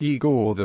Igor I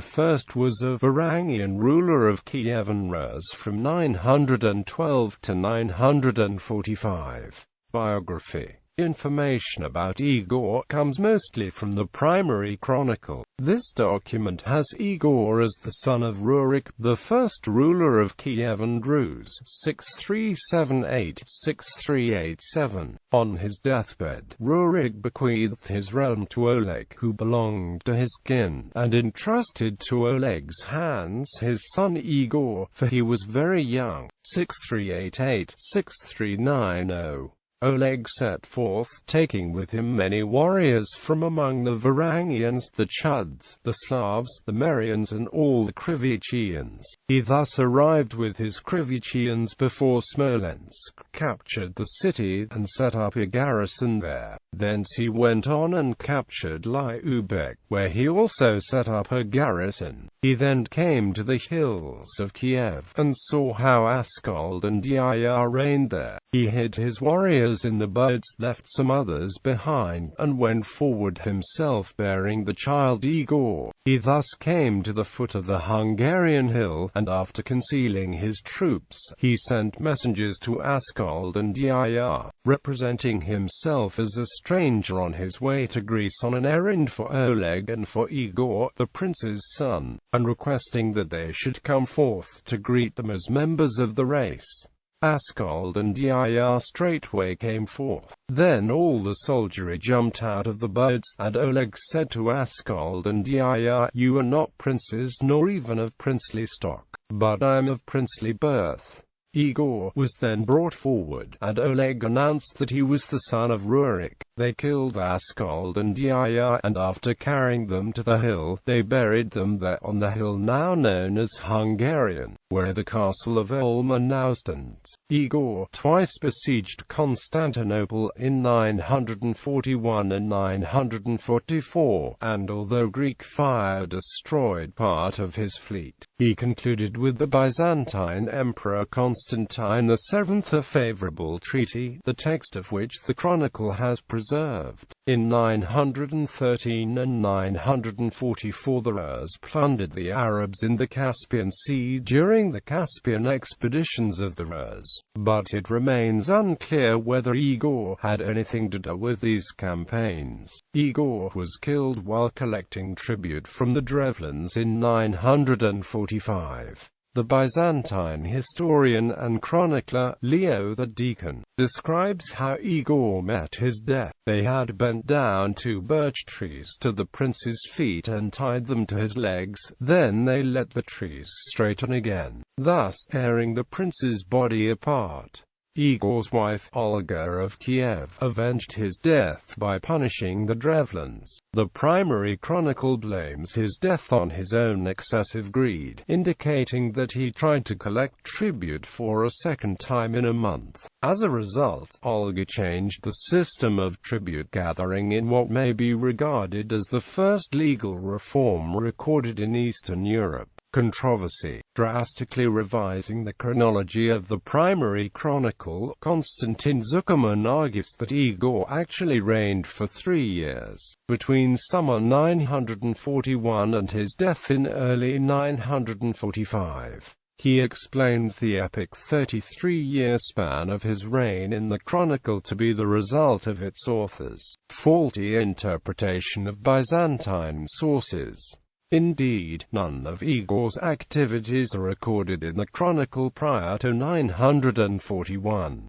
was a Varangian ruler of Kievan Rus from 912 to 945. Biography. Information about Igor comes mostly from the primary chronicle. This document has Igor as the son of Rurik, the first ruler of Kievan Rus, 6378-6387. On his deathbed, Rurik bequeathed his realm to Oleg, who belonged to his kin, and entrusted to Oleg's hands his son Igor, for he was very young. 6388-6390. Oleg set forth, taking with him many warriors from among the Varangians, the Chuds, the Slavs, the Merians and all the Krivichians. He thus arrived with his Krivichians before Smolensk, captured the city, and set up a garrison there. Thence he went on and captured Lyubek, where he also set up a garrison. He then came to the hills of Kiev, and saw how Askold and Yaya reigned there. He hid his warriors in the birds, left some others behind, and went forward himself bearing the child Igor. He thus came to the foot of the Hungarian hill, and after concealing his troops, he sent messengers to Askold and Yaya, representing himself as a stranger on his way to Greece on an errand for Oleg and for Igor, the prince's son, and requesting that they should come forth to greet them as members of the race. Askold and Yaya straightway came forth. Then all the soldiery jumped out of the birds, and Oleg said to Askold and Yaya, "You are not princes nor even of princely stock, but I am of princely birth." Igor was then brought forward, and Oleg announced that he was the son of Rurik. They killed Askold and Yaya, and after carrying them to the hill, they buried them there on the hill now known as Hungarian, where the castle of Olma now stands. Igor twice besieged Constantinople in 941 and 944, and although Greek fire destroyed part of his fleet, he concluded with the Byzantine Emperor Constantine VII a favorable treaty, the text of which the chronicle has preserved. In 913 and 944 the Rus plundered the Arabs in the Caspian Sea during the Caspian expeditions of the Rus, but it remains unclear whether Igor had anything to do with these campaigns. Igor was killed while collecting tribute from the Drevlins in 945. The Byzantine historian and chronicler, Leo the Deacon, describes how Igor met his death. They had bent down two birch trees to the prince's feet and tied them to his legs, then they let the trees straighten again, thus tearing the prince's body apart. Igor's wife, Olga of Kiev, avenged his death by punishing the Drevlins. The primary chronicle blames his death on his own excessive greed, indicating that he tried to collect tribute for a second time in a month. As a result, Olga changed the system of tribute gathering in what may be regarded as the first legal reform recorded in Eastern Europe. Controversy. Drastically revising the chronology of the primary chronicle, Konstantin Zuckerman argues that Igor actually reigned for 3 years, between summer 941 and his death in early 945. He explains the epic 33-year span of his reign in the chronicle to be the result of its author's faulty interpretation of Byzantine sources. Indeed, none of Igor's activities are recorded in the chronicle prior to 941.